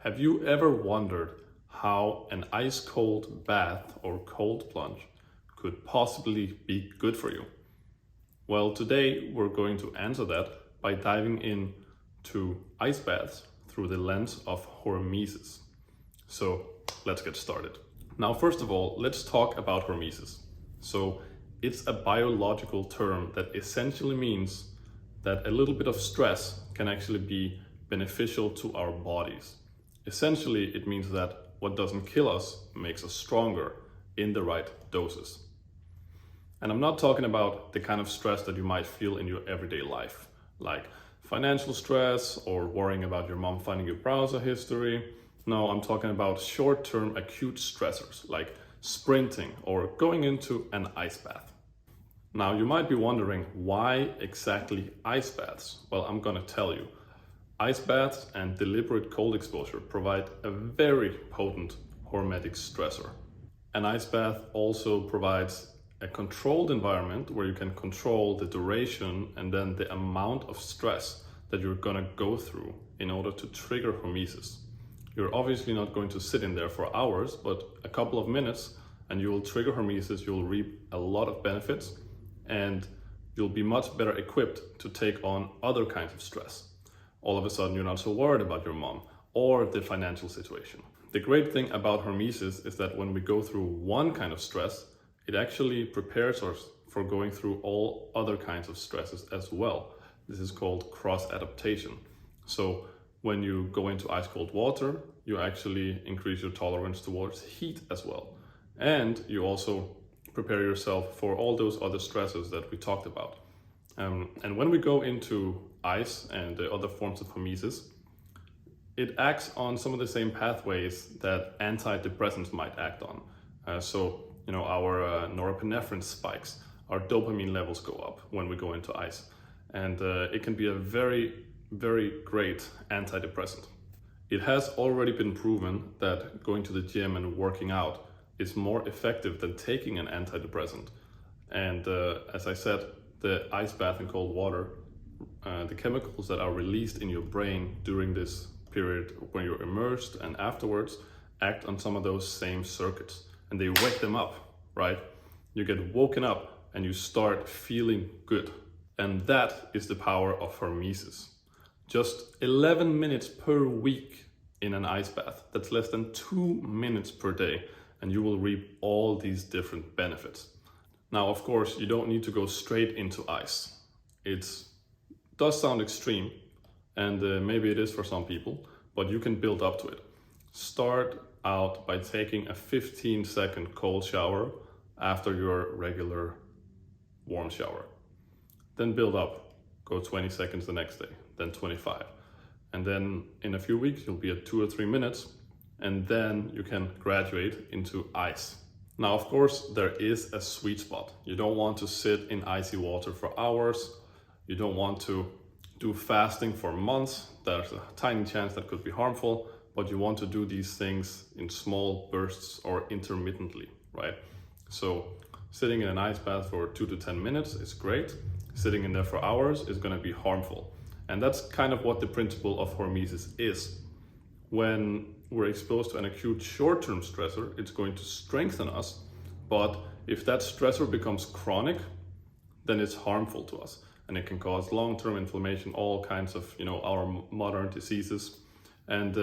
Have you ever wondered how an ice cold bath or cold plunge could possibly be good for you? Well, today we're going to answer that by diving into ice baths through the lens of hormesis. So let's get started. Now, first of all, let's talk about hormesis. So it's a biological term that essentially means that a little bit of stress can actually be beneficial to our bodies. Essentially, it means that what doesn't kill us makes us stronger in the right doses. And I'm not talking about the kind of stress that you might feel in your everyday life, like financial stress or worrying about your mom finding your browser history. No, I'm talking about short-term acute stressors like sprinting or going into an ice bath. Now, you might be wondering, why exactly ice baths? Well, I'm gonna tell you. Ice baths and deliberate cold exposure provide a very potent hormetic stressor. An ice bath also provides a controlled environment where you can control the duration and then the amount of stress that you're gonna go through in order to trigger hormesis. You're obviously not going to sit in there for hours, but a couple of minutes and you will trigger hormesis, you'll reap a lot of benefits, and you'll be much better equipped to take on other kinds of stress. All of a sudden, you're not so worried about your mom or the financial situation. The great thing about hormesis is that when we go through one kind of stress, it actually prepares us for going through all other kinds of stresses as well. This is called cross-adaptation. So when you go into ice cold water, you actually increase your tolerance towards heat as well. And you also prepare yourself for all those other stresses that we talked about. And when we go into ice and the other forms of hormesis, it acts on some of the same pathways that antidepressants might act on. Our norepinephrine spikes, our dopamine levels go up when we go into ice. And it can be a very, very great antidepressant. It has already been proven that going to the gym and working out is more effective than taking an antidepressant. And as I said, the ice bath in cold water, the chemicals that are released in your brain during this period when you're immersed and afterwards act on some of those same circuits, and they wake them up, right? You get woken up and you start feeling good. And that is the power of hormesis. Just 11 minutes per week in an ice bath. That's less than 2 minutes per day, and you will reap all these different benefits. Now, of course, you don't need to go straight into ice. It does sound extreme, and maybe it is for some people, but you can build up to it. Start out by taking a 15-second cold shower after your regular warm shower. Then build up, go 20 seconds the next day, then 25. And then in a few weeks, you'll be at 2 or 3 minutes, and then you can graduate into ice. Now, of course, there is a sweet spot. You don't want to sit in icy water for hours. You don't want to do fasting for months. There's a tiny chance that could be harmful, but you want to do these things in small bursts or intermittently, right? So sitting in an ice bath for 2 to 10 minutes is great. Sitting in there for hours is gonna be harmful. And that's kind of what the principle of hormesis is. When we're exposed to an acute short-term stressor, it's going to strengthen us. But if that stressor becomes chronic, then it's harmful to us. And it can cause long-term inflammation, all kinds of, our modern diseases. And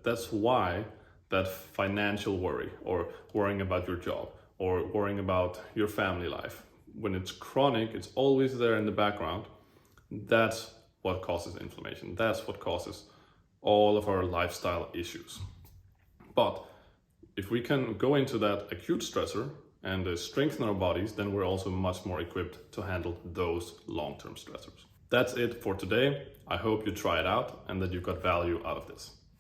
that's why that financial worry, or worrying about your job, or worrying about your family life, when it's chronic, it's always there in the background. That's what causes inflammation. That's what causes all of our lifestyle issues. But if we can go into that acute stressor and strengthen our bodies, then we're also much more equipped to handle those long-term stressors. That's it for today. I hope you try it out and that you got value out of this.